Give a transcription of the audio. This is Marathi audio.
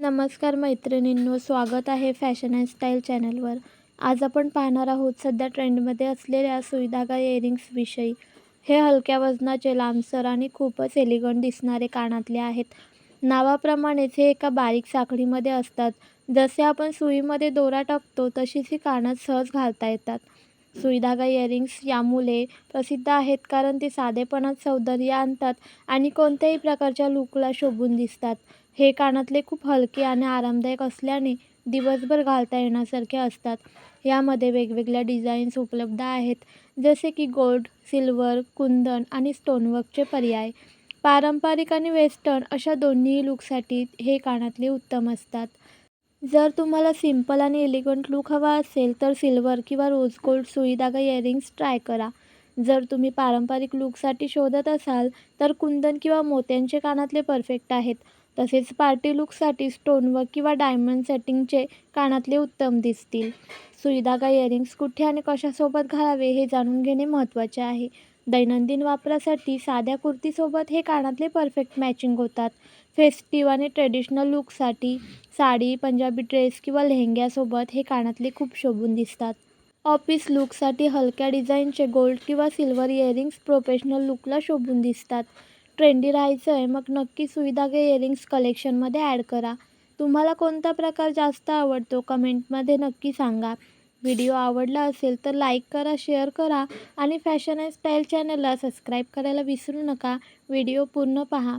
नमस्कार मैत्रिणींनो, स्वागत आहे फॅशन अँड स्टाईल चॅनलवर. आज आपण पाहणार आहोत सध्या ट्रेंडमध्ये असलेल्या सुईधागा इयरिंग्सविषयी. हे हलक्या वजनाचे, लांबसर आणि खूपच एलिगंट दिसणारे कानातले आहेत. नावाप्रमाणेच हे एका बारीक साखळीमध्ये असतात. जसे आपण सुईमध्ये दोरा टाकतो तशीच ही कानात सहज घालता येतात. सुईधागा इयरिंग्स यामुळे प्रसिद्ध आहेत कारण ते साधेपणात सौंदर्य आणतात आणि कोणत्याही प्रकारच्या लूकला शोभून दिसतात. हे कानातले खूप हलके आणि आरामदायक असल्याने दिवसभर घालता येण्यासारखे असतात. यामध्ये वेगवेगळ्या डिझाईन्स उपलब्ध आहेत, जसे की गोल्ड, सिल्वर, कुंदन आणि स्टोनवर्कचे पर्याय. पारंपरिक आणि वेस्टर्न अशा दोन्ही लूकसाठी हे कानातले उत्तम असतात. जर तुम्हाला सिंपल आणि एलिगंट लूक हवा असेल तर सिल्वर किंवा rose gold Suidhaga earrings try करा. जर तुम्ही पारंपरिक लूकसाठी शोधत असाल तर कुंदन किंवा मोत्यांचे कानातले परफेक्ट आहेत. तसेच पार्टी लूकसाठी स्टोनवर्क किंवा डायमंड सेटिंगचे कानातले उत्तम दिसतील. सुईधागा इयरिंग्स कुठे आणि कशासोबत घालावे हे जाणून घेणे महत्त्वाचे आहे. दैनंदिन वापरासाठी साध्या कुर्तीसोबत हे कानातले परफेक्ट मॅचिंग होतात. फेस्टिव्ह आणि ट्रेडिशनल लूकसाठी साडी, पंजाबी ड्रेस किंवा लेहंग्यासोबत हे कानातले खूप शोभून दिसतात. ऑफिस लूकसाठी हलक्या डिझाईनचे गोल्ड किंवा सिल्वर इयरिंग्स प्रोफेशनल लूकला शोभून दिसतात. ट्रेंडी राहायचं आहे मग नक्की सुईधागा इयरिंग्स कलेक्शनमध्ये ॲड करा. तुम्हाला कोणता प्रकार जास्त आवडतो कमेंटमध्ये नक्की सांगा. व्हिडिओ आवडला असेल तर लाईक करा, शेअर करा आणि फॅशन अँड स्टाईल चॅनलला सबस्क्राईब करायला विसरू नका. व्हिडिओ पूर्ण पहा.